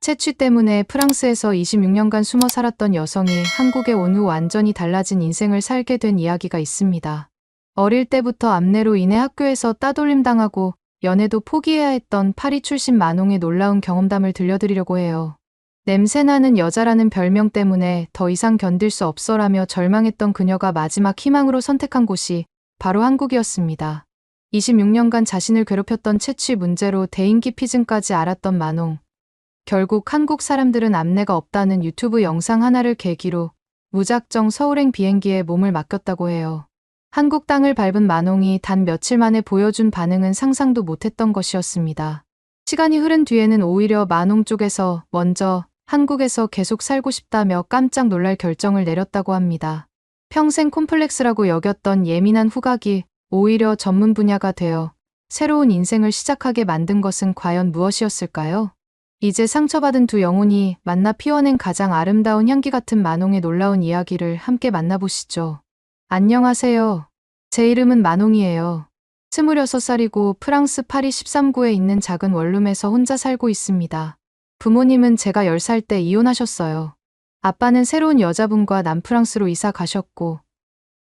채취 때문에 프랑스에서 26년간 숨어 살았던 여성이 한국에 온 후 완전히 달라진 인생을 살게 된 이야기가 있습니다. 어릴 때부터 암내로 인해 학교에서 따돌림 당하고 연애도 포기해야 했던 파리 출신 만홍의 놀라운 경험담을 들려드리려고 해요. 냄새나는 여자라는 별명 때문에 더 이상 견딜 수 없어라며 절망했던 그녀가 마지막 희망으로 선택한 곳이 바로 한국이었습니다. 26년간 자신을 괴롭혔던 채취 문제로 대인기 피증까지 앓았던 만홍. 결국 한국 사람들은 암내가 없다는 유튜브 영상 하나를 계기로 무작정 서울행 비행기에 몸을 맡겼다고 해요. 한국 땅을 밟은 만홍이 단 며칠 만에 보여준 반응은 상상도 못했던 것이었습니다. 시간이 흐른 뒤에는 오히려 만홍 쪽에서 먼저 한국에서 계속 살고 싶다며 깜짝 놀랄 결정을 내렸다고 합니다. 평생 콤플렉스라고 여겼던 예민한 후각이 오히려 전문 분야가 되어 새로운 인생을 시작하게 만든 것은 과연 무엇이었을까요? 이제 상처받은 두 영혼이 만나 피워낸 가장 아름다운 향기 같은 만홍의 놀라운 이야기를 함께 만나보시죠. 안녕하세요. 제 이름은 만홍이에요. 26살이고 프랑스 파리 13구에 있는 작은 원룸에서 혼자 살고 있습니다. 부모님은 제가 10살 때 이혼하셨어요. 아빠는 새로운 여자분과 남프랑스로 이사 가셨고,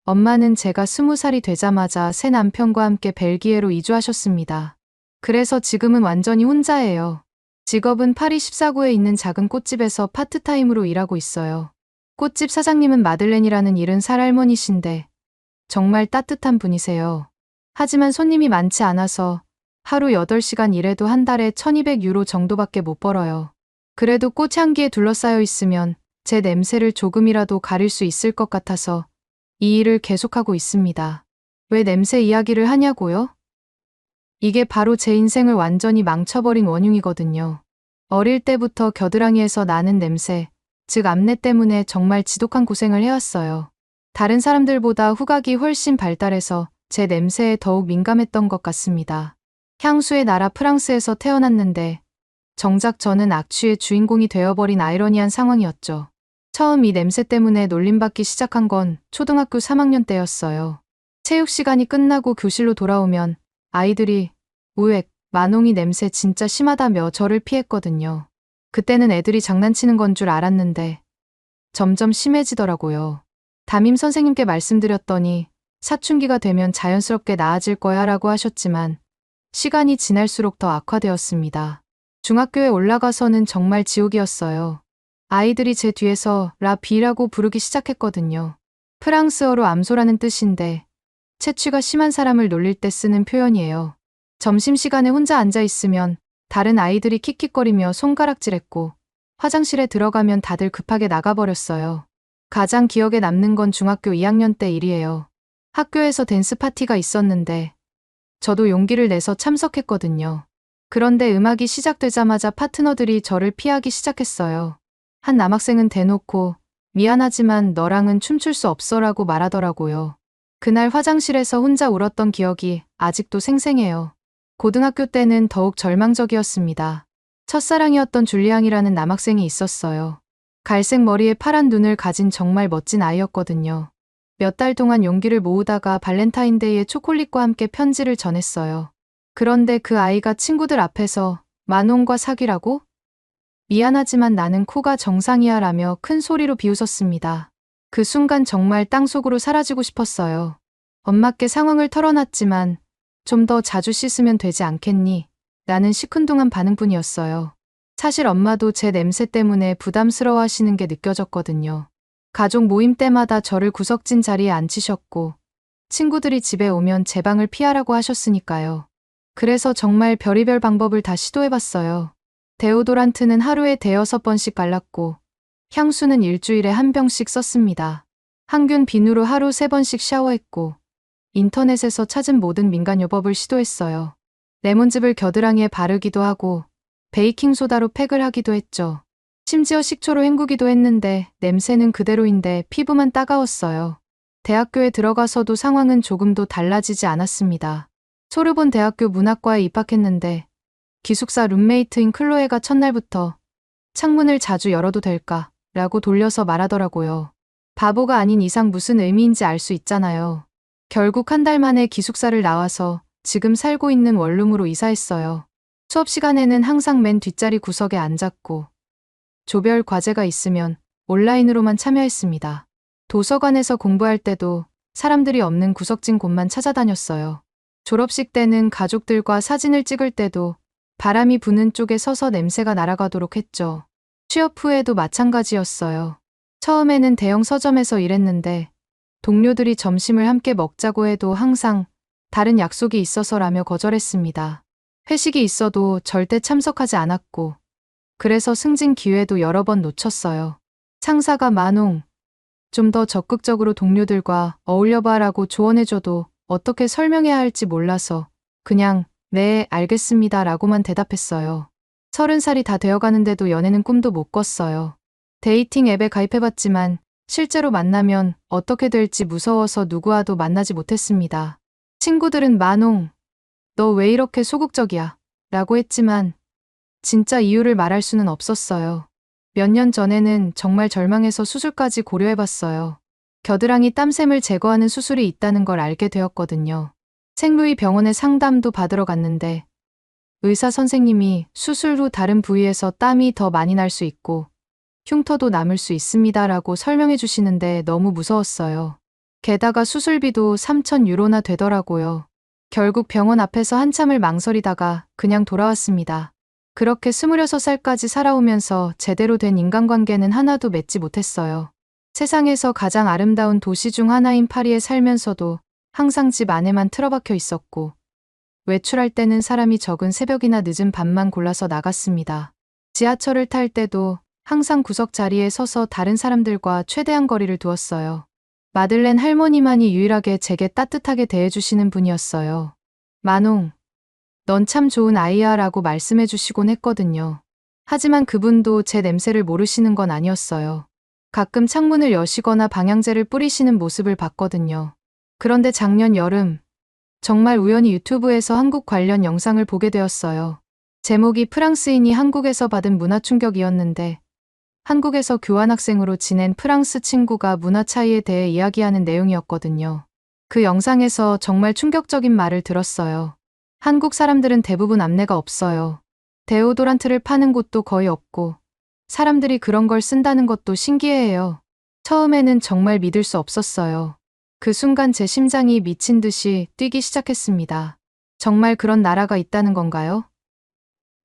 엄마는 제가 20살이 되자마자 새 남편과 함께 벨기에로 이주하셨습니다. 그래서 지금은 완전히 혼자예요. 직업은 파리 14구에 있는 작은 꽃집에서 파트타임으로 일하고 있어요. 꽃집 사장님은 마들렌이라는 70살 할머니신데 정말 따뜻한 분이세요. 하지만 손님이 많지 않아서 하루 8시간 일해도 한 달에 1200유로 정도밖에 못 벌어요. 그래도 꽃향기에 둘러싸여 있으면 제 냄새를 조금이라도 가릴 수 있을 것 같아서 이 일을 계속하고 있습니다. 왜 냄새 이야기를 하냐고요? 이게 바로 제 인생을 완전히 망쳐버린 원흉이거든요. 어릴 때부터 겨드랑이에서 나는 냄새, 즉 암내 때문에 정말 지독한 고생을 해왔어요. 다른 사람들보다 후각이 훨씬 발달해서 제 냄새에 더욱 민감했던 것 같습니다. 향수의 나라 프랑스에서 태어났는데 정작 저는 악취의 주인공이 되어버린 아이러니한 상황이었죠. 처음 이 냄새 때문에 놀림받기 시작한 건 초등학교 3학년 때였어요. 체육 시간이 끝나고 교실로 돌아오면 아이들이 우엑, 만홍이 냄새 진짜 심하다며 저를 피했거든요. 그때는 애들이 장난치는 건 줄 알았는데 점점 심해지더라고요. 담임 선생님께 말씀드렸더니 사춘기가 되면 자연스럽게 나아질 거야 라고 하셨지만 시간이 지날수록 더 악화되었습니다. 중학교에 올라가서는 정말 지옥이었어요. 아이들이 제 뒤에서 라비라고 부르기 시작했거든요. 프랑스어로 암소라는 뜻인데 채취가 심한 사람을 놀릴 때 쓰는 표현이에요. 점심시간에 혼자 앉아있으면 다른 아이들이 킥킥거리며 손가락질했고 화장실에 들어가면 다들 급하게 나가버렸어요. 가장 기억에 남는 건 중학교 2학년 때 일이에요. 학교에서 댄스 파티가 있었는데 저도 용기를 내서 참석했거든요. 그런데 음악이 시작되자마자 파트너들이 저를 피하기 시작했어요. 한 남학생은 대놓고 미안하지만 너랑은 춤출 수 없어라고 말하더라고요. 그날 화장실에서 혼자 울었던 기억이 아직도 생생해요. 고등학교 때는 더욱 절망적이었습니다. 첫사랑이었던 줄리앙이라는 남학생이 있었어요. 갈색 머리에 파란 눈을 가진 정말 멋진 아이였거든요. 몇 달 동안 용기를 모으다가 발렌타인데이에 초콜릿과 함께 편지를 전했어요. 그런데 그 아이가 친구들 앞에서 만홍과 사귀라고? 미안하지만 나는 코가 정상이야 라며 큰 소리로 비웃었습니다. 그 순간 정말 땅속으로 사라지고 싶었어요. 엄마께 상황을 털어놨지만 좀 더 자주 씻으면 되지 않겠니? 라는 시큰둥한 반응뿐이었어요. 사실 엄마도 제 냄새 때문에 부담스러워하시는 게 느껴졌거든요. 가족 모임 때마다 저를 구석진 자리에 앉히셨고 친구들이 집에 오면 제 방을 피하라고 하셨으니까요. 그래서 정말 별의별 방법을 다 시도해봤어요. 데오도란트는 하루에 5-6번씩 발랐고 향수는 일주일에 1병씩 썼습니다. 항균 비누로 하루 3번씩 샤워했고 인터넷에서 찾은 모든 민간요법을 시도했어요. 레몬즙을 겨드랑이에 바르기도 하고 베이킹소다로 팩을 하기도 했죠. 심지어 식초로 헹구기도 했는데 냄새는 그대로인데 피부만 따가웠어요. 대학교에 들어가서도 상황은 조금도 달라지지 않았습니다. 소르본 대학교 문학과에 입학했는데 기숙사 룸메이트인 클로에가 첫날부터 창문을 자주 열어도 될까? 라고 돌려서 말하더라고요. 바보가 아닌 이상 무슨 의미인지 알 수 있잖아요. 결국 한 달 만에 기숙사를 나와서 지금 살고 있는 원룸으로 이사했어요. 수업 시간에는 항상 맨 뒷자리 구석에 앉았고 조별 과제가 있으면 온라인으로만 참여했습니다. 도서관에서 공부할 때도 사람들이 없는 구석진 곳만 찾아다녔어요. 졸업식 때는 가족들과 사진을 찍을 때도 바람이 부는 쪽에 서서 냄새가 날아가도록 했죠. 취업 후에도 마찬가지였어요. 처음에는 대형 서점에서 일했는데 동료들이 점심을 함께 먹자고 해도 항상 다른 약속이 있어서라며 거절했습니다. 회식이 있어도 절대 참석하지 않았고 그래서 승진 기회도 여러 번 놓쳤어요. 상사가 만홍, 좀 더 적극적으로 동료들과 어울려봐라고 조언해줘도 어떻게 설명해야 할지 몰라서 그냥 네, 알겠습니다 라고만 대답했어요. 30살이 다 되어가는데도 연애는 꿈도 못 꿨어요. 데이팅 앱에 가입해봤지만 실제로 만나면 어떻게 될지 무서워서 누구와도 만나지 못했습니다. 친구들은 만홍, 너 왜 이렇게 소극적이야? 라고 했지만 진짜 이유를 말할 수는 없었어요. 몇 년 전에는 정말 절망해서 수술까지 고려해봤어요. 겨드랑이 땀샘을 제거하는 수술이 있다는 걸 알게 되었거든요. 생루이 병원에 상담도 받으러 갔는데 의사 선생님이 수술 후 다른 부위에서 땀이 더 많이 날 수 있고 흉터도 남을 수 있습니다 라고 설명해 주시는데 너무 무서웠어요. 게다가 수술비도 3,000유로나 되더라고요. 결국 병원 앞에서 한참을 망설이다가 그냥 돌아왔습니다. 그렇게 26살까지 살아오면서 제대로 된 인간관계는 하나도 맺지 못했어요. 세상에서 가장 아름다운 도시 중 하나인 파리에 살면서도 항상 집 안에만 틀어박혀 있었고 외출할 때는 사람이 적은 새벽이나 늦은 밤만 골라서 나갔습니다. 지하철을 탈 때도 항상 구석 자리에 서서 다른 사람들과 최대한 거리를 두었어요. 마들렌 할머니만이 유일하게 제게 따뜻하게 대해주시는 분이었어요. 만홍, 넌 참 좋은 아이야 라고 말씀해 주시곤 했거든요. 하지만 그분도 제 냄새를 모르시는 건 아니었어요. 가끔 창문을 여시거나 방향제를 뿌리시는 모습을 봤거든요. 그런데 작년 여름, 정말 우연히 유튜브에서 한국 관련 영상을 보게 되었어요. 제목이 프랑스인이 한국에서 받은 문화 충격이었는데 한국에서 교환학생으로 지낸 프랑스 친구가 문화 차이에 대해 이야기하는 내용이었거든요. 그 영상에서 정말 충격적인 말을 들었어요. 한국 사람들은 대부분 앞내가 없어요. 데오도란트를 파는 곳도 거의 없고 사람들이 그런 걸 쓴다는 것도 신기해해요. 처음에는 정말 믿을 수 없었어요. 그 순간 제 심장이 미친 듯이 뛰기 시작했습니다. 정말 그런 나라가 있다는 건가요?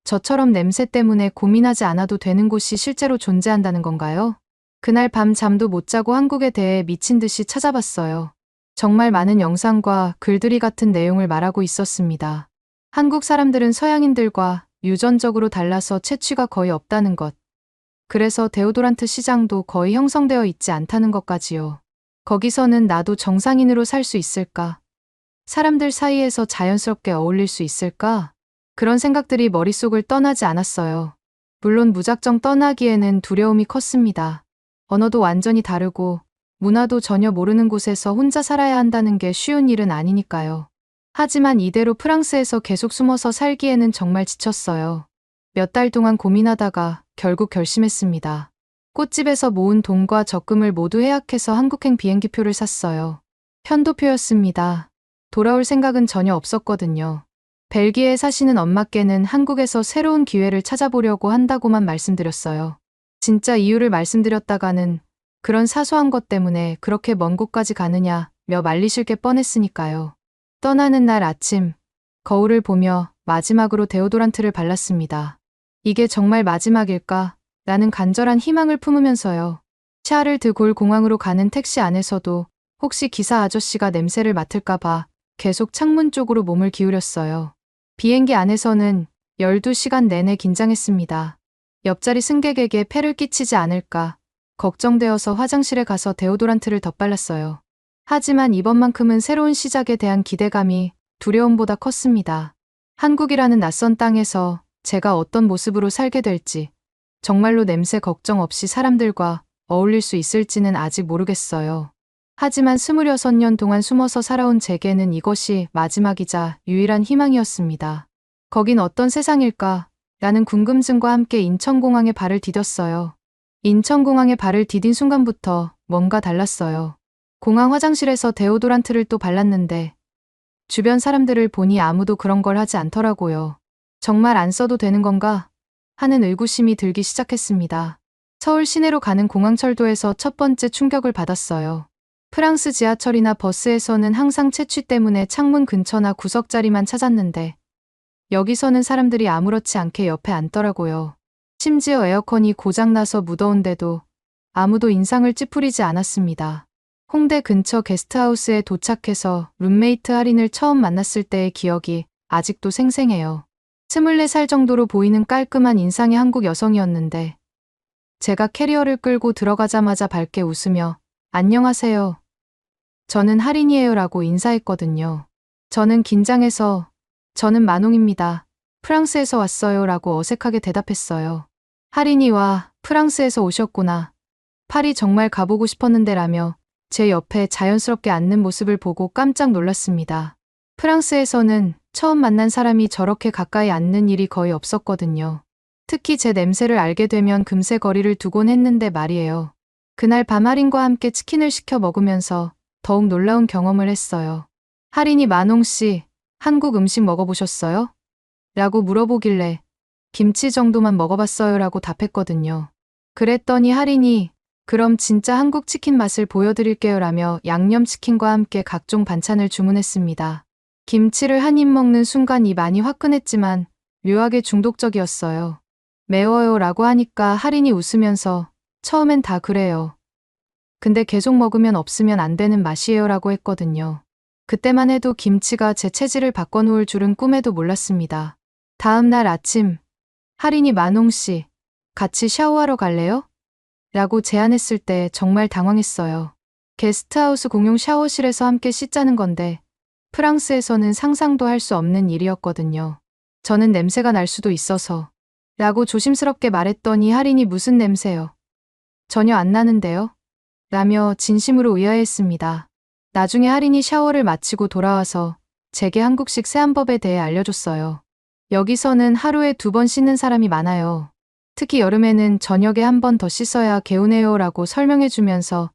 저처럼 냄새 때문에 고민하지 않아도 되는 곳이 실제로 존재한다는 건가요? 그날 밤 잠도 못 자고 한국에 대해 미친 듯이 찾아봤어요. 정말 많은 영상과 글들이 같은 내용을 말하고 있었습니다. 한국 사람들은 서양인들과 유전적으로 달라서 채취가 거의 없다는 것. 그래서 데오도란트 시장도 거의 형성되어 있지 않다는 것까지요. 거기서는 나도 정상인으로 살 수 있을까? 사람들 사이에서 자연스럽게 어울릴 수 있을까? 그런 생각들이 머릿속을 떠나지 않았어요. 물론 무작정 떠나기에는 두려움이 컸습니다. 언어도 완전히 다르고 문화도 전혀 모르는 곳에서 혼자 살아야 한다는 게 쉬운 일은 아니니까요. 하지만 이대로 프랑스에서 계속 숨어서 살기에는 정말 지쳤어요. 몇 달 동안 고민하다가 결국 결심했습니다. 꽃집에서 모은 돈과 적금을 모두 해약해서 한국행 비행기표를 샀어요. 편도표였습니다. 돌아올 생각은 전혀 없었거든요. 벨기에에 사시는 엄마께는 한국에서 새로운 기회를 찾아보려고 한다고만 말씀드렸어요. 진짜 이유를 말씀드렸다가는 그런 사소한 것 때문에 그렇게 먼 곳까지 가느냐며 말리실 게 뻔했으니까요. 떠나는 날 아침, 거울을 보며 마지막으로 데오도란트를 발랐습니다. 이게 정말 마지막일까? 라는 간절한 희망을 품으면서요. 샤를드골 공항으로 가는 택시 안에서도 혹시 기사 아저씨가 냄새를 맡을까봐 계속 창문 쪽으로 몸을 기울였어요. 비행기 안에서는 12시간 내내 긴장했습니다. 옆자리 승객에게 폐를 끼치지 않을까 걱정되어서 화장실에 가서 데오도란트를 덧발랐어요. 하지만 이번만큼은 새로운 시작에 대한 기대감이 두려움보다 컸습니다. 한국이라는 낯선 땅에서 제가 어떤 모습으로 살게 될지, 정말로 냄새 걱정 없이 사람들과 어울릴 수 있을지는 아직 모르겠어요. 하지만 26년 동안 숨어서 살아온 제게는 이것이 마지막이자 유일한 희망이었습니다. 거긴 어떤 세상일까? 라는 궁금증과 함께 인천공항에 발을 디뎠어요. 인천공항에 발을 디딘 순간부터 뭔가 달랐어요. 공항 화장실에서 데오도란트를 또 발랐는데 주변 사람들을 보니 아무도 그런 걸 하지 않더라고요. 정말 안 써도 되는 건가? 하는 의구심이 들기 시작했습니다. 서울 시내로 가는 공항철도에서 첫 번째 충격을 받았어요. 프랑스 지하철이나 버스에서는 항상 채취 때문에 창문 근처나 구석 자리만 찾았는데 여기서는 사람들이 아무렇지 않게 옆에 앉더라고요. 심지어 에어컨이 고장나서 무더운데도 아무도 인상을 찌푸리지 않았습니다. 홍대 근처 게스트하우스에 도착해서 룸메이트 할인을 처음 만났을 때의 기억이 아직도 생생해요. 24살 정도로 보이는 깔끔한 인상의 한국 여성이었는데 제가 캐리어를 끌고 들어가자마자 밝게 웃으며 안녕하세요. 저는 할인이에요 라고 인사했거든요. 저는 긴장해서 저는 만홍입니다. 프랑스에서 왔어요 라고 어색하게 대답했어요. 할인이 와 프랑스에서 오셨구나. 파리 정말 가보고 싶었는데 라며 제 옆에 자연스럽게 앉는 모습을 보고 깜짝 놀랐습니다. 프랑스에서는 처음 만난 사람이 저렇게 가까이 앉는 일이 거의 없었거든요. 특히 제 냄새를 알게 되면 금세 거리를 두곤 했는데 말이에요. 그날 밤 할인과 함께 치킨을 시켜 먹으면서 더욱 놀라운 경험을 했어요. 할인이 만홍씨, 한국 음식 먹어보셨어요? 라고 물어보길래 김치 정도만 먹어봤어요 라고 답했거든요. 그랬더니 할인이 그럼 진짜 한국 치킨 맛을 보여드릴게요 라며 양념치킨과 함께 각종 반찬을 주문했습니다. 김치를 한 입 먹는 순간 입 안이 화끈했지만 묘하게 중독적이었어요. 매워요 라고 하니까 할인이 웃으면서 처음엔 다 그래요. 근데 계속 먹으면 없으면 안 되는 맛이에요 라고 했거든요. 그때만 해도 김치가 제 체질을 바꿔놓을 줄은 꿈에도 몰랐습니다. 다음 날 아침, 할인이 만홍씨, 같이 샤워하러 갈래요? 라고 제안했을 때 정말 당황했어요. 게스트하우스 공용 샤워실에서 함께 씻자는 건데 프랑스에서는 상상도 할 수 없는 일이었거든요. 저는 냄새가 날 수도 있어서 라고 조심스럽게 말했더니 할인이 무슨 냄새요? 전혀 안 나는데요? 라며 진심으로 의아해했습니다. 나중에 할인이 샤워를 마치고 돌아와서 제게 한국식 세안법에 대해 알려줬어요. 여기서는 하루에 2번 씻는 사람이 많아요. 특히 여름에는 저녁에 한 번 더 씻어야 개운해요 라고 설명해주면서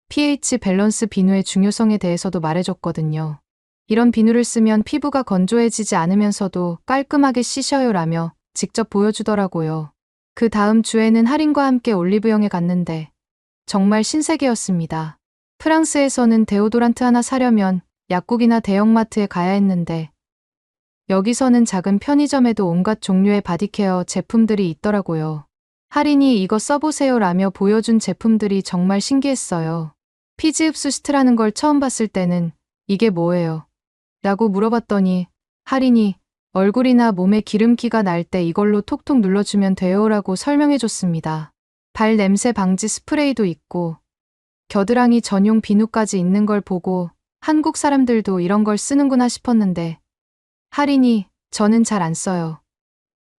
pH 밸런스 비누의 중요성에 대해서도 말해줬거든요. 이런 비누를 쓰면 피부가 건조해지지 않으면서도 깔끔하게 씻어요 라며 직접 보여주더라고요. 그 다음 주에는 할인과 함께 올리브영에 갔는데 정말 신세계였습니다. 프랑스에서는 데오도란트 하나 사려면 약국이나 대형마트에 가야 했는데 여기서는 작은 편의점에도 온갖 종류의 바디케어 제품들이 있더라고요. 할인이 이거 써보세요 라며 보여준 제품들이 정말 신기했어요. 피지 흡수 시트라는 걸 처음 봤을 때는 이게 뭐예요? 라고 물어봤더니 할인이 얼굴이나 몸에 기름기가 날 때 이걸로 톡톡 눌러주면 돼요 라고 설명해줬습니다. 발 냄새 방지 스프레이도 있고 겨드랑이 전용 비누까지 있는 걸 보고 한국 사람들도 이런 걸 쓰는구나 싶었는데 할인이 저는 잘 안 써요.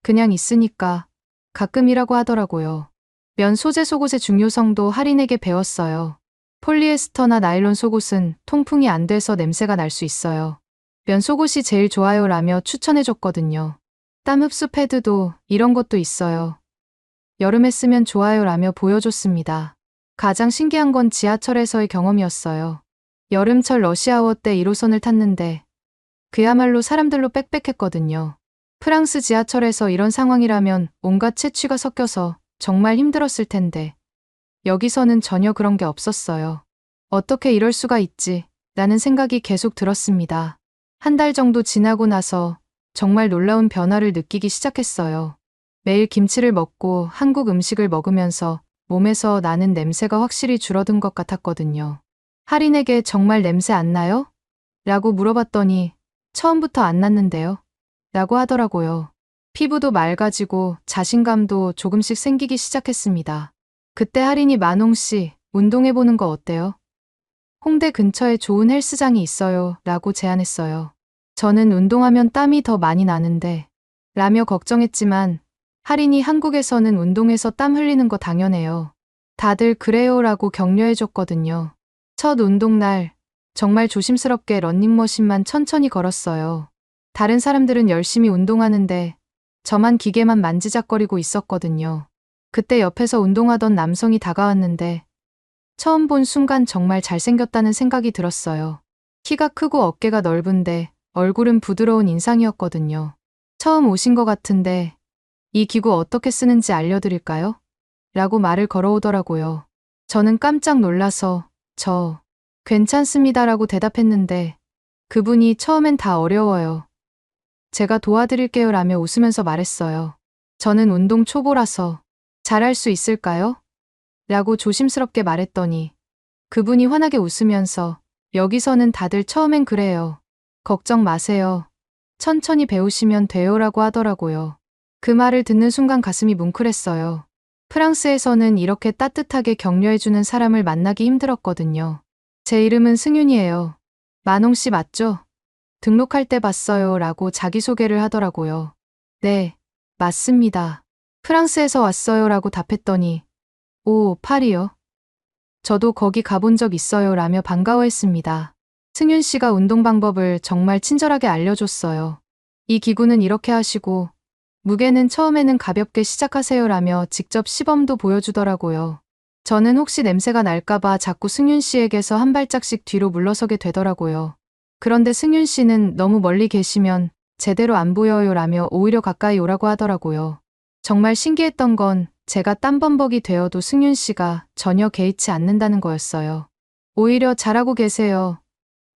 그냥 있으니까 가끔이라고 하더라고요. 면 소재 속옷의 중요성도 할인에게 배웠어요. 폴리에스터나 나일론 속옷은 통풍이 안 돼서 냄새가 날 수 있어요. 면 속옷이 제일 좋아요 라며 추천해줬거든요. 땀 흡수 패드도 이런 것도 있어요. 여름에 쓰면 좋아요 라며 보여줬습니다. 가장 신기한 건 지하철에서의 경험이었어요. 여름철 러시아워 때 1호선을 탔는데 그야말로 사람들로 빽빽했거든요. 프랑스 지하철에서 이런 상황이라면 온갖 채취가 섞여서 정말 힘들었을 텐데 여기서는 전혀 그런 게 없었어요. 어떻게 이럴 수가 있지? 라는 생각이 계속 들었습니다. 한 달 정도 지나고 나서 정말 놀라운 변화를 느끼기 시작했어요. 매일 김치를 먹고 한국 음식을 먹으면서 몸에서 나는 냄새가 확실히 줄어든 것 같았거든요. 할인에게 정말 냄새 안 나요? 라고 물어봤더니 처음부터 안 났는데요? 라고 하더라고요. 피부도 맑아지고 자신감도 조금씩 생기기 시작했습니다. 그때 할인이 만홍씨, 운동해보는 거 어때요? 홍대 근처에 좋은 헬스장이 있어요. 라고 제안했어요. 저는 운동하면 땀이 더 많이 나는데 라며 걱정했지만 할인이 한국에서는 운동해서 땀 흘리는 거 당연해요. 다들 그래요 라고 격려해줬거든요. 첫 운동날 정말 조심스럽게 러닝머신만 천천히 걸었어요. 다른 사람들은 열심히 운동하는데 저만 기계만 만지작거리고 있었거든요. 그때 옆에서 운동하던 남성이 다가왔는데 처음 본 순간 정말 잘생겼다는 생각이 들었어요. 키가 크고 어깨가 넓은데 얼굴은 부드러운 인상이었거든요. 처음 오신 것 같은데 이 기구 어떻게 쓰는지 알려드릴까요? 라고 말을 걸어오더라고요. 저는 깜짝 놀라서 저 괜찮습니다라고 대답했는데 그분이 처음엔 다 어려워요. 제가 도와드릴게요 라며 웃으면서 말했어요. 저는 운동 초보라서 잘할 수 있을까요? 라고 조심스럽게 말했더니 그분이 환하게 웃으면서 여기서는 다들 처음엔 그래요. 걱정 마세요. 천천히 배우시면 돼요라고 하더라고요. 그 말을 듣는 순간 가슴이 뭉클했어요. 프랑스에서는 이렇게 따뜻하게 격려해주는 사람을 만나기 힘들었거든요. 제 이름은 승윤이에요. 만홍 씨 맞죠? 등록할 때 봤어요 라고 자기소개를 하더라고요. 네, 맞습니다. 프랑스에서 왔어요 라고 답했더니 오, 파리요? 저도 거기 가본 적 있어요 라며 반가워했습니다. 승윤 씨가 운동 방법을 정말 친절하게 알려줬어요. 이 기구는 이렇게 하시고 무게는 처음에는 가볍게 시작하세요 라며 직접 시범도 보여주더라고요. 저는 혹시 냄새가 날까봐 자꾸 승윤 씨에게서 한 발짝씩 뒤로 물러서게 되더라고요. 그런데 승윤 씨는 너무 멀리 계시면 제대로 안 보여요 라며 오히려 가까이 오라고 하더라고요. 정말 신기했던 건 제가 땀범벅이 되어도 승윤 씨가 전혀 개의치 않는다는 거였어요. 오히려 잘하고 계세요.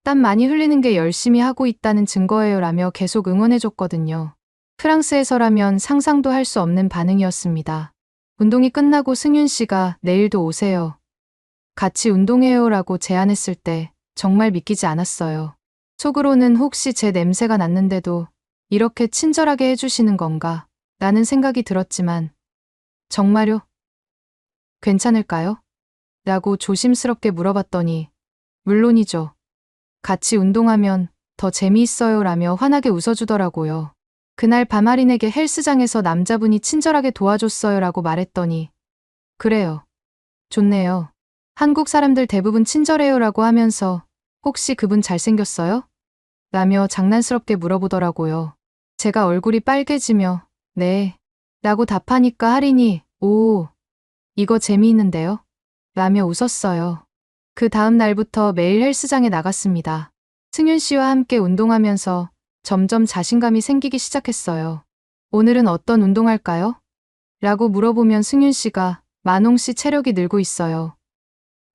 땀 많이 흘리는 게 열심히 하고 있다는 증거예요 라며 계속 응원해줬거든요. 프랑스에서라면 상상도 할 수 없는 반응이었습니다. 운동이 끝나고 승윤 씨가 내일도 오세요. 같이 운동해요 라고 제안했을 때 정말 믿기지 않았어요. 속으로는 혹시 제 냄새가 났는데도 이렇게 친절하게 해주시는 건가 라는 생각이 들었지만 정말요? 괜찮을까요? 라고 조심스럽게 물어봤더니 물론이죠. 같이 운동하면 더 재미있어요 라며 환하게 웃어주더라고요. 그날 밤 할인에게 헬스장에서 남자분이 친절하게 도와줬어요 라고 말했더니 그래요. 좋네요. 한국 사람들 대부분 친절해요 라고 하면서 혹시 그분 잘생겼어요? 라며 장난스럽게 물어보더라고요. 제가 얼굴이 빨개지며 네 라고 답하니까 할인이 오 이거 재미있는데요? 라며 웃었어요. 그 다음 날부터 매일 헬스장에 나갔습니다. 승윤 씨와 함께 운동하면서 점점 자신감이 생기기 시작했어요. 오늘은 어떤 운동할까요? 라고 물어보면 승윤 씨가 만홍 씨 체력이 늘고 있어요.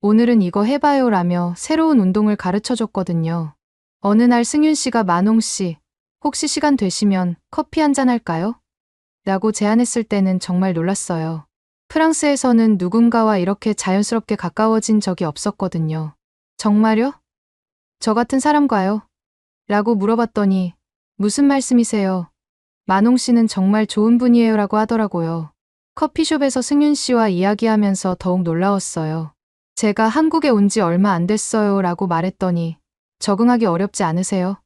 오늘은 이거 해봐요 라며 새로운 운동을 가르쳐 줬거든요. 어느 날 승윤 씨가 만홍 씨, 혹시 시간 되시면 커피 한잔 할까요? 라고 제안했을 때는 정말 놀랐어요. 프랑스에서는 누군가와 이렇게 자연스럽게 가까워진 적이 없었거든요. 정말요? 저 같은 사람과요? 라고 물어봤더니 무슨 말씀이세요? 만홍 씨는 정말 좋은 분이에요 라고 하더라고요. 커피숍에서 승윤 씨와 이야기하면서 더욱 놀라웠어요. 제가 한국에 온 지 얼마 안 됐어요 라고 말했더니 적응하기 어렵지 않으세요?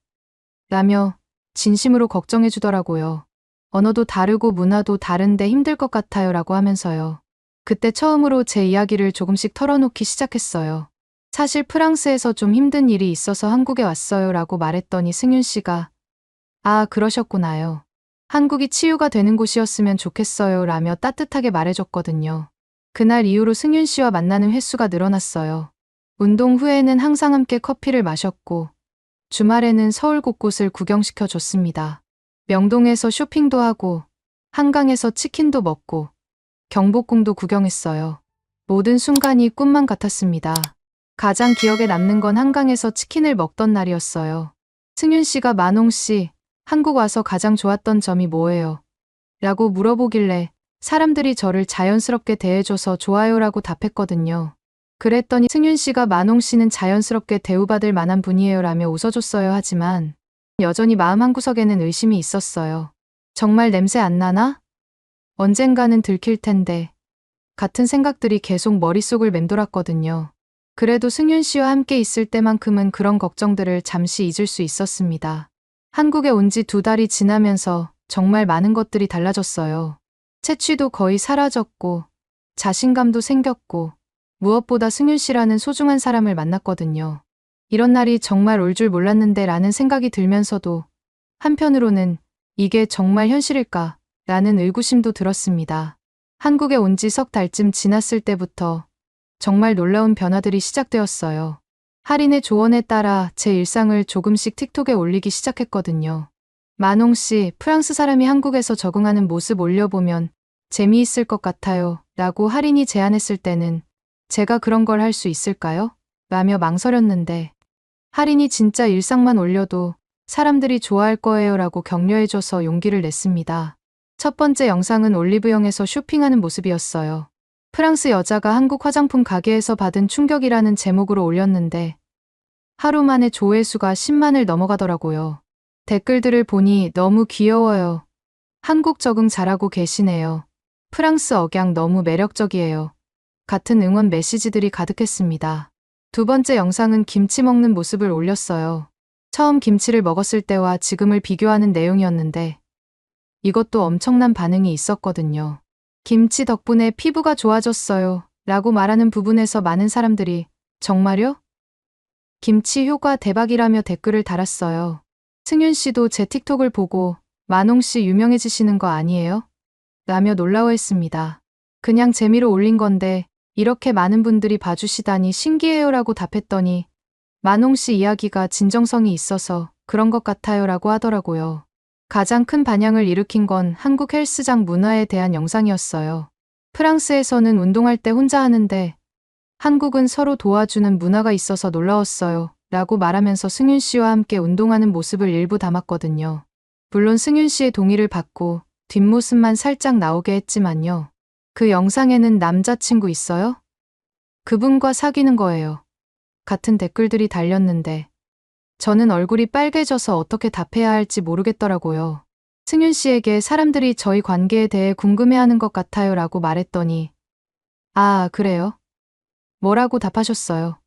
라며 진심으로 걱정해 주더라고요. 언어도 다르고 문화도 다른데 힘들 것 같아요 라고 하면서요. 그때 처음으로 제 이야기를 조금씩 털어놓기 시작했어요. 사실 프랑스에서 좀 힘든 일이 있어서 한국에 왔어요 라고 말했더니 승윤 씨가 아, 그러셨구나요. 한국이 치유가 되는 곳이었으면 좋겠어요 라며 따뜻하게 말해줬거든요. 그날 이후로 승윤 씨와 만나는 횟수가 늘어났어요. 운동 후에는 항상 함께 커피를 마셨고 주말에는 서울 곳곳을 구경시켜 줬습니다. 명동에서 쇼핑도 하고 한강에서 치킨도 먹고 경복궁도 구경했어요. 모든 순간이 꿈만 같았습니다. 가장 기억에 남는 건 한강에서 치킨을 먹던 날이었어요. 승윤 씨가 만홍 씨, 한국 와서 가장 좋았던 점이 뭐예요? 라고 물어보길래 사람들이 저를 자연스럽게 대해줘서 좋아요라고 답했거든요. 그랬더니 승윤 씨가 만홍 씨는 자연스럽게 대우받을 만한 분이에요 라며 웃어줬어요. 하지만 여전히 마음 한구석에는 의심이 있었어요. 정말 냄새 안 나나? 언젠가는 들킬 텐데. 같은 생각들이 계속 머릿속을 맴돌았거든요. 그래도 승윤 씨와 함께 있을 때만큼은 그런 걱정들을 잠시 잊을 수 있었습니다. 한국에 온 지 2달이 지나면서 정말 많은 것들이 달라졌어요. 체취도 거의 사라졌고 자신감도 생겼고 무엇보다 승윤 씨라는 소중한 사람을 만났거든요. 이런 날이 정말 올 줄 몰랐는데 라는 생각이 들면서도 한편으로는 이게 정말 현실일까 라는 의구심도 들었습니다. 한국에 온 지 석 달쯤 지났을 때부터 정말 놀라운 변화들이 시작되었어요. 할인의 조언에 따라 제 일상을 조금씩 틱톡에 올리기 시작했거든요. 만홍 씨, 프랑스 사람이 한국에서 적응하는 모습 올려보면 재미있을 것 같아요. 라고 할인이 제안했을 때는 제가 그런 걸 할 수 있을까요? 라며 망설였는데 할인이 진짜 일상만 올려도 사람들이 좋아할 거예요 라고 격려해줘서 용기를 냈습니다. 첫 번째 영상은 올리브영에서 쇼핑하는 모습이었어요. 프랑스 여자가 한국 화장품 가게에서 받은 충격이라는 제목으로 올렸는데 하루 만에 조회수가 10만을 넘어가더라고요. 댓글들을 보니 너무 귀여워요. 한국 적응 잘하고 계시네요. 프랑스 억양 너무 매력적이에요. 같은 응원 메시지들이 가득했습니다. 두 번째 영상은 김치 먹는 모습을 올렸어요. 처음 김치를 먹었을 때와 지금을 비교하는 내용이었는데 이것도 엄청난 반응이 있었거든요. 김치 덕분에 피부가 좋아졌어요. 라고 말하는 부분에서 많은 사람들이 정말요? 김치 효과 대박이라며 댓글을 달았어요. 승윤 씨도 제 틱톡을 보고 만홍 씨 유명해지시는 거 아니에요? 라며 놀라워했습니다. 그냥 재미로 올린 건데 이렇게 많은 분들이 봐주시다니 신기해요 라고 답했더니 만홍 씨 이야기가 진정성이 있어서 그런 것 같아요 라고 하더라고요. 가장 큰 반향을 일으킨 건 한국 헬스장 문화에 대한 영상이었어요. 프랑스에서는 운동할 때 혼자 하는데 한국은 서로 도와주는 문화가 있어서 놀라웠어요. 라고 말하면서 승윤 씨와 함께 운동하는 모습을 일부 담았거든요. 물론 승윤 씨의 동의를 받고 뒷모습만 살짝 나오게 했지만요. 그 영상에는 남자친구 있어요? 그분과 사귀는 거예요. 같은 댓글들이 달렸는데 저는 얼굴이 빨개져서 어떻게 답해야 할지 모르겠더라고요. 승윤 씨에게 사람들이 저희 관계에 대해 궁금해하는 것 같아요 라고 말했더니 아, 그래요? 뭐라고 답하셨어요?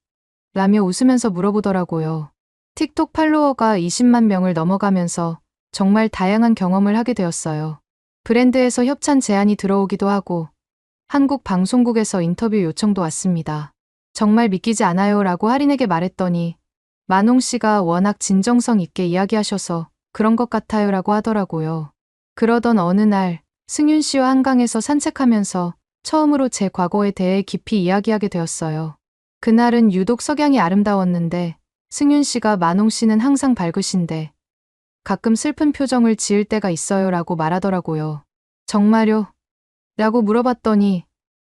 라며 웃으면서 물어보더라고요. 틱톡 팔로워가 20만 명을 넘어가면서 정말 다양한 경험을 하게 되었어요. 브랜드에서 협찬 제안이 들어오기도 하고 한국 방송국에서 인터뷰 요청도 왔습니다. 정말 믿기지 않아요 라고 할인에게 말했더니 만홍 씨가 워낙 진정성 있게 이야기하셔서 그런 것 같아요 라고 하더라고요. 그러던 어느 날 승윤 씨와 한강에서 산책하면서 처음으로 제 과거에 대해 깊이 이야기하게 되었어요. 그날은 유독 석양이 아름다웠는데 승윤 씨가 만홍 씨는 항상 밝으신데 가끔 슬픈 표정을 지을 때가 있어요 라고 말하더라고요. 정말요? 라고 물어봤더니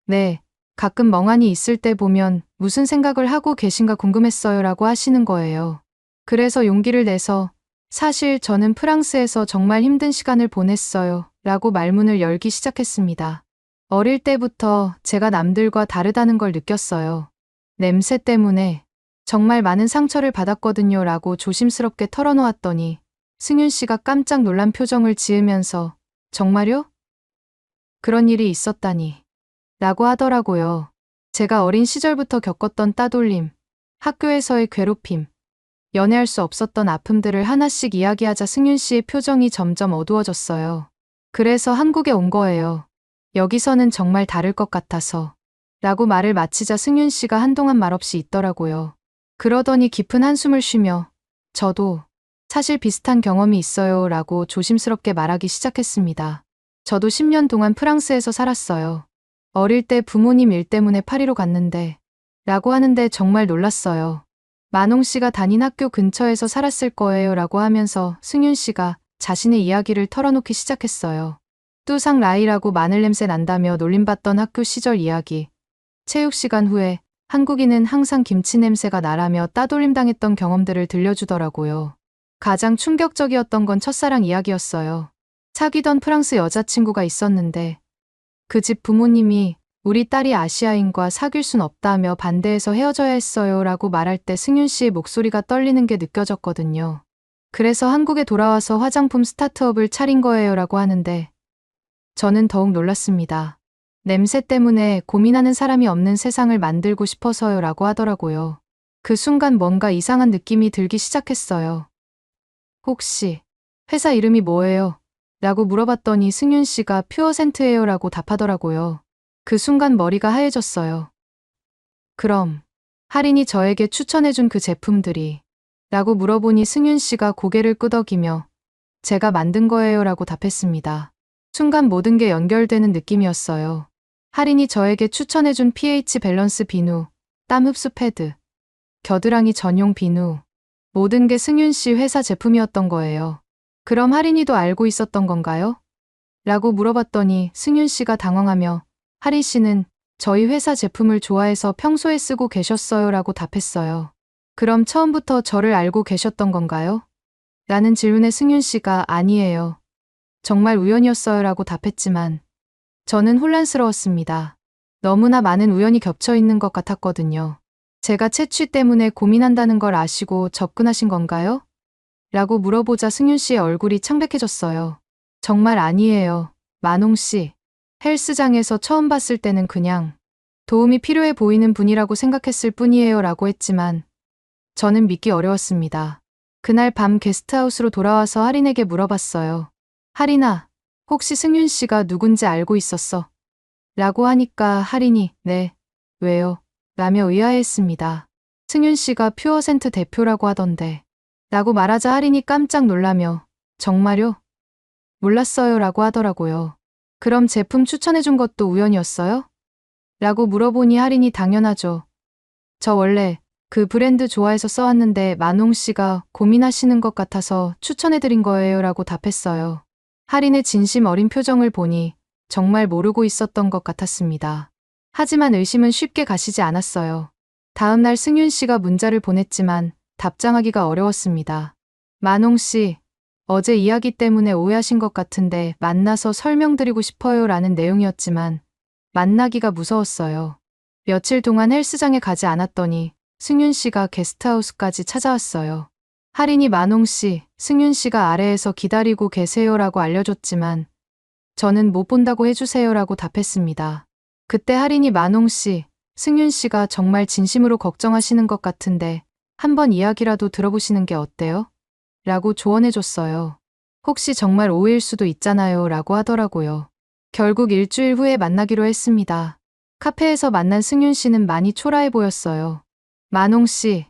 네, 가끔 멍하니 있을 때 보면 무슨 생각을 하고 계신가 궁금했어요 라고 하시는 거예요. 그래서 용기를 내서 사실 저는 프랑스에서 정말 힘든 시간을 보냈어요 라고 말문을 열기 시작했습니다. 어릴 때부터 제가 남들과 다르다는 걸 느꼈어요. 냄새 때문에 정말 많은 상처를 받았거든요 라고 조심스럽게 털어놓았더니 승윤 씨가 깜짝 놀란 표정을 지으면서 정말요? 그런 일이 있었다니 라고 하더라고요. 제가 어린 시절부터 겪었던 따돌림, 학교에서의 괴롭힘, 연애할 수 없었던 아픔들을 하나씩 이야기하자 승윤 씨의 표정이 점점 어두워졌어요. 그래서 한국에 온 거예요. 여기서는 정말 다를 것 같아서 라고 말을 마치자 승윤 씨가 한동안 말없이 있더라고요. 그러더니 깊은 한숨을 쉬며 저도 사실 비슷한 경험이 있어요 라고 조심스럽게 말하기 시작했습니다. 저도 10년 동안 프랑스에서 살았어요. 어릴 때 부모님 일 때문에 파리로 갔는데 라고 하는데 정말 놀랐어요. 만홍 씨가 다닌 학교 근처에서 살았을 거예요 라고 하면서 승윤 씨가 자신의 이야기를 털어놓기 시작했어요. 뚜상 라이라고 마늘 냄새 난다며 놀림받던 학교 시절 이야기. 체육 시간 후에 한국인은 항상 김치 냄새가 나라며 따돌림 당했던 경험들을 들려주더라고요. 가장 충격적이었던 건 첫사랑 이야기였어요. 사귀던 프랑스 여자친구가 있었는데 그 집 부모님이 우리 딸이 아시아인과 사귈 순 없다며 반대해서 헤어져야 했어요 라고 말할 때 승윤 씨의 목소리가 떨리는 게 느껴졌거든요. 그래서 한국에 돌아와서 화장품 스타트업을 차린 거예요 라고 하는데 저는 더욱 놀랐습니다. 냄새 때문에 고민하는 사람이 없는 세상을 만들고 싶어서요 라고 하더라고요. 그 순간 뭔가 이상한 느낌이 들기 시작했어요. 혹시 회사 이름이 뭐예요? 라고 물어봤더니 승윤 씨가 퓨어센트예요 라고 답하더라고요. 그 순간 머리가 하얘졌어요. 그럼 할인이 저에게 추천해준 그 제품들이 라고 물어보니 승윤 씨가 고개를 끄덕이며 제가 만든 거예요 라고 답했습니다. 순간 모든 게 연결되는 느낌이었어요. 할인이 저에게 추천해준 pH 밸런스 비누, 땀 흡수 패드, 겨드랑이 전용 비누, 모든 게 승윤 씨 회사 제품이었던 거예요. 그럼 할인이도 알고 있었던 건가요? 라고 물어봤더니 승윤 씨가 당황하며 하리 씨는 저희 회사 제품을 좋아해서 평소에 쓰고 계셨어요 라고 답했어요. 그럼 처음부터 저를 알고 계셨던 건가요? 라는 질문에 승윤 씨가 아니에요. 정말 우연이었어요 라고 답했지만 저는 혼란스러웠습니다. 너무나 많은 우연이 겹쳐 있는 것 같았거든요. 제가 채취 때문에 고민한다는 걸 아시고 접근하신 건가요? 라고 물어보자 승윤 씨의 얼굴이 창백해졌어요. 정말 아니에요. 만홍 씨. 헬스장에서 처음 봤을 때는 그냥 도움이 필요해 보이는 분이라고 생각했을 뿐이에요 라고 했지만 저는 믿기 어려웠습니다. 그날 밤 게스트하우스로 돌아와서 하린에게 물어봤어요. 하린아, 혹시 승윤 씨가 누군지 알고 있었어? 라고 하니까 하린이 네, 왜요? 라며 의아해했습니다. 승윤 씨가 퓨어센트 대표라고 하던데 라고 말하자 하린이 깜짝 놀라며 정말요? 몰랐어요 라고 하더라고요. 그럼 제품 추천해준 것도 우연이었어요? 라고 물어보니 하린이 당연하죠. 저 원래 그 브랜드 좋아해서 써왔는데 만홍 씨가 고민하시는 것 같아서 추천해드린 거예요 라고 답했어요. 하린의 진심 어린 표정을 보니 정말 모르고 있었던 것 같았습니다. 하지만 의심은 쉽게 가시지 않았어요. 다음 날 승윤 씨가 문자를 보냈지만 답장하기가 어려웠습니다. 만홍 씨, 어제 이야기 때문에 오해하신 것 같은데 만나서 설명드리고 싶어요 라는 내용이었지만 만나기가 무서웠어요. 며칠 동안 헬스장에 가지 않았더니 승윤 씨가 게스트하우스까지 찾아왔어요. 하린이 만홍 씨, 승윤 씨가 아래에서 기다리고 계세요라고 알려줬지만 저는 못 본다고 해주세요라고 답했습니다. 그때 하린이 만홍 씨, 승윤 씨가 정말 진심으로 걱정하시는 것 같은데 한번 이야기라도 들어보시는 게 어때요? 라고 조언해줬어요. 혹시 정말 오해일 수도 있잖아요 라고 하더라고요. 결국 일주일 후에 만나기로 했습니다. 카페에서 만난 승윤 씨는 많이 초라해 보였어요. 만홍 씨,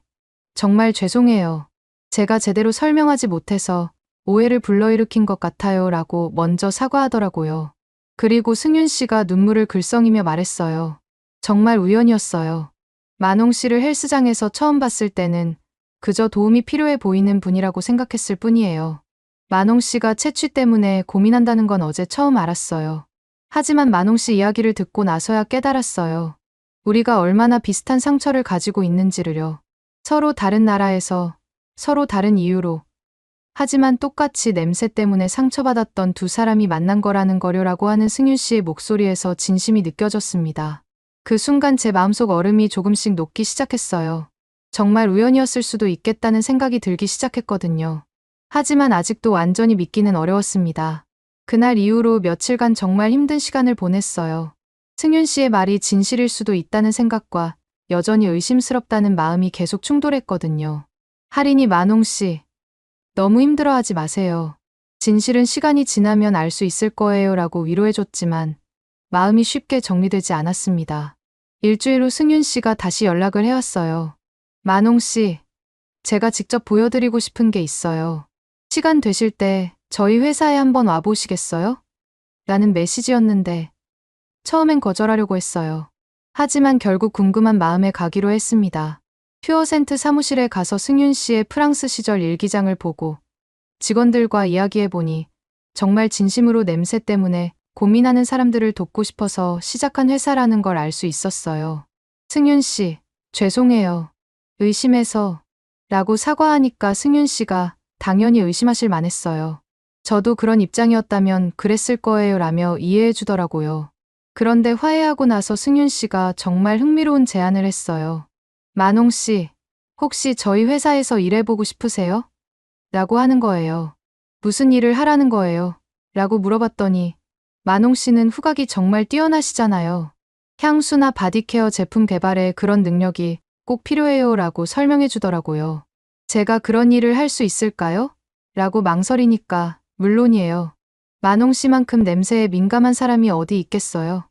정말 죄송해요. 제가 제대로 설명하지 못해서 오해를 불러일으킨 것 같아요 라고 먼저 사과하더라고요. 그리고 승윤 씨가 눈물을 글썽이며 말했어요. 정말 우연이었어요. 만홍 씨를 헬스장에서 처음 봤을 때는 그저 도움이 필요해 보이는 분이라고 생각했을 뿐이에요. 만홍 씨가 채취 때문에 고민한다는 건 어제 처음 알았어요. 하지만 만홍 씨 이야기를 듣고 나서야 깨달았어요. 우리가 얼마나 비슷한 상처를 가지고 있는지를요. 서로 다른 나라에서, 서로 다른 이유로. 하지만 똑같이 냄새 때문에 상처받았던 두 사람이 만난 거라는 거려라고 하는 승윤 씨의 목소리에서 진심이 느껴졌습니다. 그 순간 제 마음속 얼음이 조금씩 녹기 시작했어요. 정말 우연이었을 수도 있겠다는 생각이 들기 시작했거든요. 하지만 아직도 완전히 믿기는 어려웠습니다. 그날 이후로 며칠간 정말 힘든 시간을 보냈어요. 승윤 씨의 말이 진실일 수도 있다는 생각과 여전히 의심스럽다는 마음이 계속 충돌했거든요. 하린이 만홍 씨, 너무 힘들어하지 마세요. 진실은 시간이 지나면 알 수 있을 거예요 라고 위로해줬지만 마음이 쉽게 정리되지 않았습니다. 일주일 후 승윤 씨가 다시 연락을 해왔어요. 만홍 씨, 제가 직접 보여드리고 싶은 게 있어요. 시간 되실 때 저희 회사에 한번 와보시겠어요? 라는 메시지였는데 처음엔 거절하려고 했어요. 하지만 결국 궁금한 마음에 가기로 했습니다. 퓨어센트 사무실에 가서 승윤 씨의 프랑스 시절 일기장을 보고 직원들과 이야기해보니 정말 진심으로 냄새 때문에 고민하는 사람들을 돕고 싶어서 시작한 회사라는 걸 알 수 있었어요. 승윤 씨, 죄송해요. 의심해서 라고 사과하니까 승윤 씨가 당연히 의심하실 만했어요. 저도 그런 입장이었다면 그랬을 거예요 라며 이해해 주더라고요. 그런데 화해하고 나서 승윤 씨가 정말 흥미로운 제안을 했어요. 만홍 씨, 혹시 저희 회사에서 일해보고 싶으세요? 라고 하는 거예요. 무슨 일을 하라는 거예요? 라고 물어봤더니 만홍 씨는 후각이 정말 뛰어나시잖아요. 향수나 바디케어 제품 개발에 그런 능력이 꼭 필요해요 라고 설명해 주더라고요. 제가 그런 일을 할 수 있을까요? 라고 망설이니까 물론이에요. 만홍 씨만큼 냄새에 민감한 사람이 어디 있겠어요?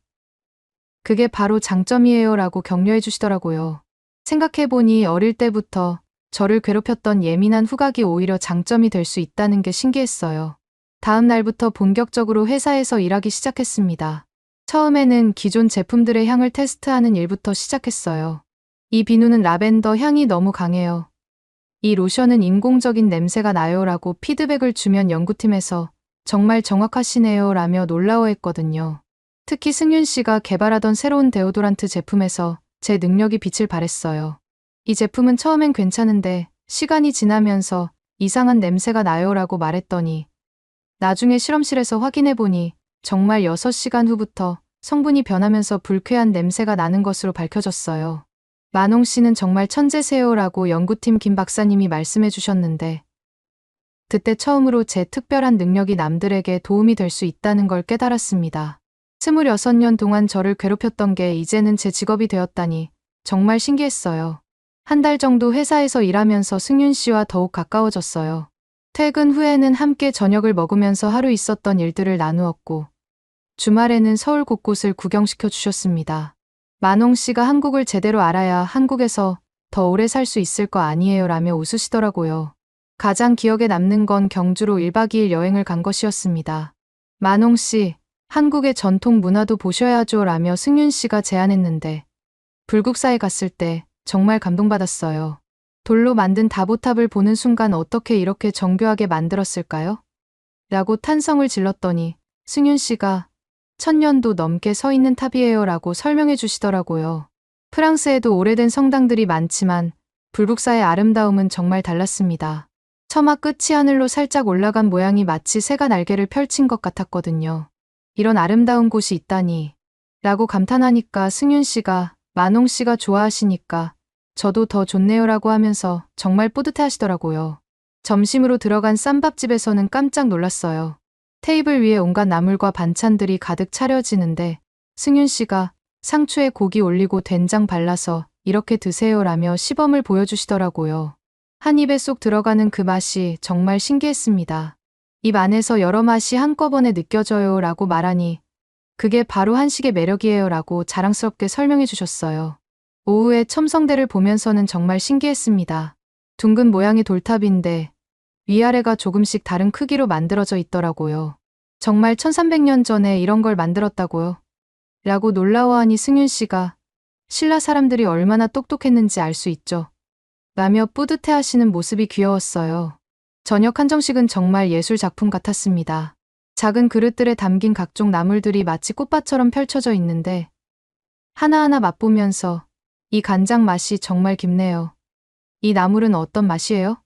그게 바로 장점이에요 라고 격려해 주시더라고요. 생각해보니 어릴 때부터 저를 괴롭혔던 예민한 후각이 오히려 장점이 될 수 있다는 게 신기했어요. 다음 날부터 본격적으로 회사에서 일하기 시작했습니다. 처음에는 기존 제품들의 향을 테스트하는 일부터 시작했어요. 이 비누는 라벤더 향이 너무 강해요. 이 로션은 인공적인 냄새가 나요 라고 피드백을 주면 연구팀에서 정말 정확하시네요 라며 놀라워했거든요. 특히 승윤 씨가 개발하던 새로운 데오도란트 제품에서 제 능력이 빛을 발했어요. 이 제품은 처음엔 괜찮은데 시간이 지나면서 이상한 냄새가 나요 라고 말했더니 나중에 실험실에서 확인해보니 정말 6시간 후부터 성분이 변하면서 불쾌한 냄새가 나는 것으로 밝혀졌어요. 만홍 씨는 정말 천재세요 라고 연구팀 김 박사님이 말씀해 주셨는데 그때 처음으로 제 특별한 능력이 남들에게 도움이 될 수 있다는 걸 깨달았습니다. 26년 동안 저를 괴롭혔던 게 이제는 제 직업이 되었다니 정말 신기했어요. 한 달 정도 회사에서 일하면서 승윤 씨와 더욱 가까워졌어요. 퇴근 후에는 함께 저녁을 먹으면서 하루 있었던 일들을 나누었고 주말에는 서울 곳곳을 구경시켜 주셨습니다. 만홍 씨가 한국을 제대로 알아야 한국에서 더 오래 살 수 있을 거 아니에요 라며 웃으시더라고요. 가장 기억에 남는 건 경주로 1박 2일 여행을 간 것이었습니다. 만홍 씨, 한국의 전통 문화도 보셔야죠 라며 승윤 씨가 제안했는데 불국사에 갔을 때 정말 감동받았어요. 돌로 만든 다보탑을 보는 순간 어떻게 이렇게 정교하게 만들었을까요? 라고 탄성을 질렀더니 승윤 씨가 1000년도 넘게 서 있는 탑이에요 라고 설명해 주시더라고요. 프랑스에도 오래된 성당들이 많지만 불국사의 아름다움은 정말 달랐습니다. 처마 끝이 하늘로 살짝 올라간 모양이 마치 새가 날개를 펼친 것 같았거든요. 이런 아름다운 곳이 있다니 라고 감탄하니까 승윤 씨가 만홍 씨가 좋아하시니까 저도 더 좋네요 라고 하면서 정말 뿌듯해 하시더라고요. 점심으로 들어간 쌈밥집에서는 깜짝 놀랐어요. 테이블 위에 온갖 나물과 반찬들이 가득 차려지는데 승윤 씨가 상추에 고기 올리고 된장 발라서 이렇게 드세요 라며 시범을 보여주시더라고요. 한 입에 쏙 들어가는 그 맛이 정말 신기했습니다. 입 안에서 여러 맛이 한꺼번에 느껴져요 라고 말하니 그게 바로 한식의 매력이에요 라고 자랑스럽게 설명해 주셨어요. 오후에 첨성대를 보면서는 정말 신기했습니다. 둥근 모양의 돌탑인데 위아래가 조금씩 다른 크기로 만들어져 있더라고요. 정말 1300년 전에 이런 걸 만들었다고요? 라고 놀라워하니 승윤 씨가 신라 사람들이 얼마나 똑똑했는지 알 수 있죠. 라며 뿌듯해 하시는 모습이 귀여웠어요. 저녁 한정식은 정말 예술 작품 같았습니다. 작은 그릇들에 담긴 각종 나물들이 마치 꽃밭처럼 펼쳐져 있는데 하나하나 맛보면서 이 간장 맛이 정말 깊네요. 이 나물은 어떤 맛이에요?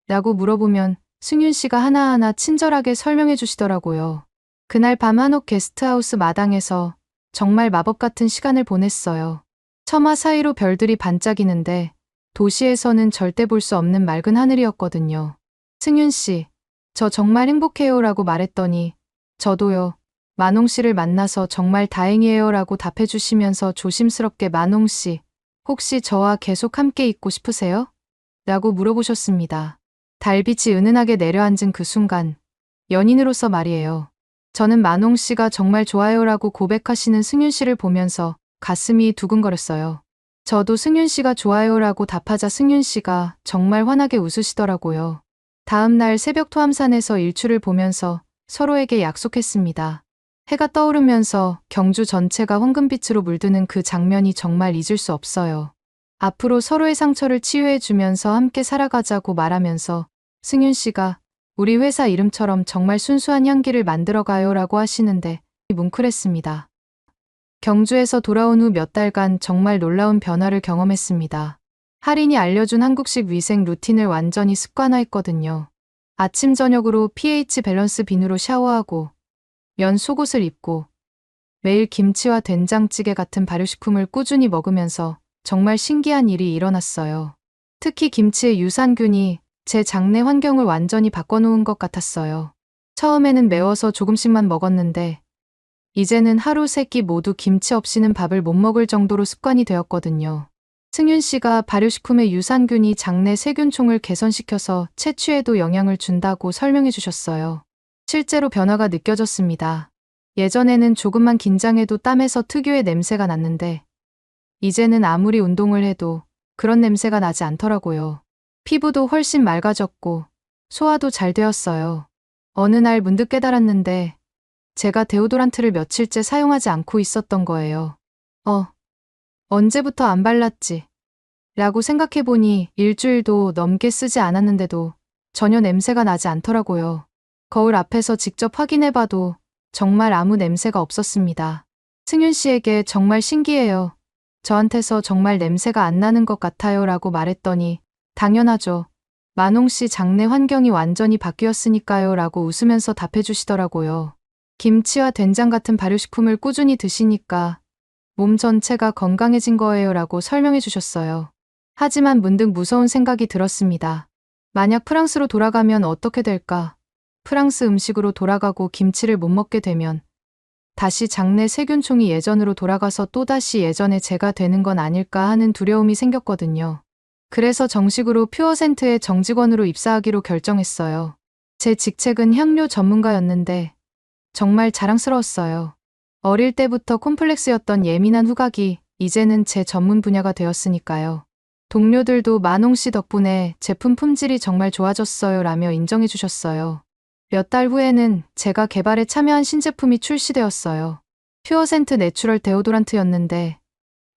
라고 물어보면 승윤 씨가 하나하나 친절하게 설명해 주시더라고요. 그날 밤 한옥 게스트하우스 마당에서 정말 마법 같은 시간을 보냈어요. 처마 사이로 별들이 반짝이는데 도시에서는 절대 볼 수 없는 맑은 하늘이었거든요. 승윤 씨, 저 정말 행복해요 라고 말했더니 저도요. 만홍 씨를 만나서 정말 다행이에요 라고 답해 주시면서 조심스럽게 만홍 씨, 혹시 저와 계속 함께 있고 싶으세요? 라고 물어보셨습니다. 달빛이 은은하게 내려앉은 그 순간, 연인으로서 말이에요. 저는 만홍 씨가 정말 좋아요 라고 고백하시는 승윤 씨를 보면서 가슴이 두근거렸어요. 저도 승윤 씨가 좋아요 라고 답하자 승윤 씨가 정말 환하게 웃으시더라고요. 다음 날 새벽 토암산에서 일출을 보면서 서로에게 약속했습니다. 해가 떠오르면서 경주 전체가 황금빛으로 물드는 그 장면이 정말 잊을 수 없어요. 앞으로 서로의 상처를 치유해주면서 함께 살아가자고 말하면서 승윤 씨가 우리 회사 이름처럼 정말 순수한 향기를 만들어가요 라고 하시는데 뭉클했습니다. 경주에서 돌아온 후 몇 달간 정말 놀라운 변화를 경험했습니다. 할인이 알려준 한국식 위생 루틴을 완전히 습관화했거든요. 아침 저녁으로 pH 밸런스 비누로 샤워하고 면 속옷을 입고 매일 김치와 된장찌개 같은 발효식품을 꾸준히 먹으면서 정말 신기한 일이 일어났어요. 특히 김치의 유산균이 제 장내 환경을 완전히 바꿔놓은 것 같았어요. 처음에는 매워서 조금씩만 먹었는데 이제는 하루 3끼 모두 김치 없이는 밥을 못 먹을 정도로 습관이 되었거든요. 승윤 씨가 발효식품의 유산균이 장내 세균총을 개선시켜서 채취에도 영향을 준다고 설명해 주셨어요. 실제로 변화가 느껴졌습니다. 예전에는 조금만 긴장해도 땀에서 특유의 냄새가 났는데 이제는 아무리 운동을 해도 그런 냄새가 나지 않더라고요. 피부도 훨씬 맑아졌고 소화도 잘 되었어요. 어느 날 문득 깨달았는데 제가 데오도란트를 며칠째 사용하지 않고 있었던 거예요. 언제부터 안 발랐지? 라고 생각해보니 일주일도 넘게 쓰지 않았는데도 전혀 냄새가 나지 않더라고요. 거울 앞에서 직접 확인해봐도 정말 아무 냄새가 없었습니다. 승윤 씨에게 정말 신기해요. 저한테서 정말 냄새가 안 나는 것 같아요 라고 말했더니 당연하죠. 만홍 씨 장내 환경이 완전히 바뀌었으니까요 라고 웃으면서 답해 주시더라고요. 김치와 된장 같은 발효식품을 꾸준히 드시니까 몸 전체가 건강해진 거예요 라고 설명해 주셨어요. 하지만 문득 무서운 생각이 들었습니다. 만약 프랑스로 돌아가면 어떻게 될까? 프랑스 음식으로 돌아가고 김치를 못 먹게 되면 다시 장내 세균총이 예전으로 돌아가서 또다시 예전의 제가 되는 건 아닐까 하는 두려움이 생겼거든요. 그래서 정식으로 퓨어센트의 정직원으로 입사하기로 결정했어요. 제 직책은 향료 전문가였는데 정말 자랑스러웠어요. 어릴 때부터 콤플렉스였던 예민한 후각이 이제는 제 전문 분야가 되었으니까요. 동료들도 만홍 씨 덕분에 제품 품질이 정말 좋아졌어요 라며 인정해 주셨어요. 몇 달 후에는 제가 개발에 참여한 신제품이 출시되었어요. 퓨어센트 내추럴 데오도란트였는데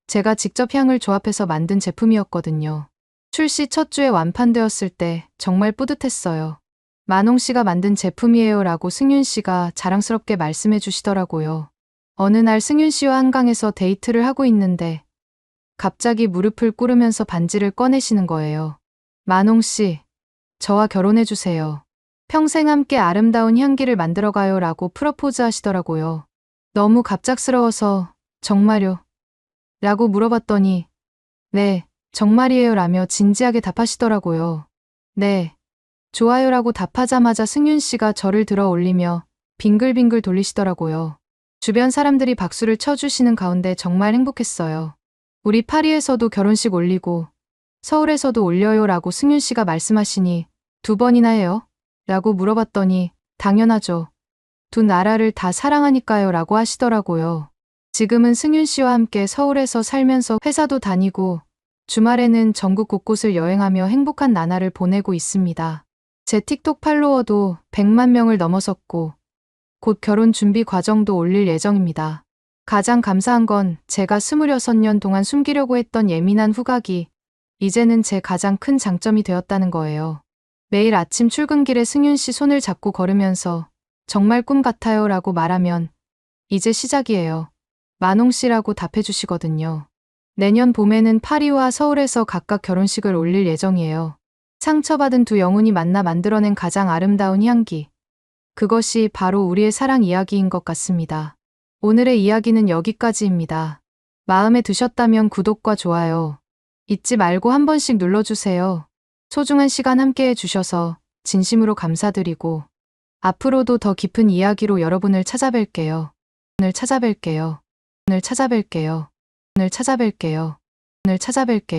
제가 직접 향을 조합해서 만든 제품이었거든요. 출시 첫 주에 완판되었을 때 정말 뿌듯했어요. 만홍 씨가 만든 제품이에요 라고 승윤 씨가 자랑스럽게 말씀해 주시더라고요. 어느 날 승윤 씨와 한강에서 데이트를 하고 있는데 갑자기 무릎을 꿇으면서 반지를 꺼내시는 거예요. 만홍 씨, 저와 결혼해 주세요. 평생 함께 아름다운 향기를 만들어가요 라고 프러포즈 하시더라고요. 너무 갑작스러워서 정말요? 라고 물어봤더니 네, 정말이에요 라며 진지하게 답하시더라고요. 네, 좋아요 라고 답하자마자 승윤 씨가 저를 들어 올리며 빙글빙글 돌리시더라고요. 주변 사람들이 박수를 쳐주시는 가운데 정말 행복했어요. 우리 파리에서도 결혼식 올리고 서울에서도 올려요 라고 승윤 씨가 말씀하시니 2번이나 해요? 라고 물어봤더니 당연하죠. 두 나라를 다 사랑하니까요 라고 하시더라고요. 지금은 승윤 씨와 함께 서울에서 살면서 회사도 다니고 주말에는 전국 곳곳을 여행하며 행복한 나날을 보내고 있습니다. 제 틱톡 팔로워도 100만 명을 넘어섰고 곧 결혼 준비 과정도 올릴 예정입니다. 가장 감사한 건 제가 26년 동안 숨기려고 했던 예민한 후각이 이제는 제 가장 큰 장점이 되었다는 거예요. 매일 아침 출근길에 승윤 씨 손을 잡고 걸으면서 정말 꿈 같아요 라고 말하면 이제 시작이에요. 만홍 씨라고 답해 주시거든요. 내년 봄에는 파리와 서울에서 각각 결혼식을 올릴 예정이에요. 상처받은 두 영혼이 만나 만들어낸 가장 아름다운 향기. 그것이 바로 우리의 사랑 이야기인 것 같습니다. 오늘의 이야기는 여기까지입니다. 마음에 드셨다면 구독과 좋아요 잊지 말고 한 번씩 눌러주세요. 소중한 시간 함께 해주셔서 진심으로 감사드리고 앞으로도 더 깊은 이야기로 여러분을 찾아뵐게요. 오늘 찾아뵐게요. 오늘 찾아뵐게요. 오늘 찾아뵐게요. 오늘 찾아뵐게요.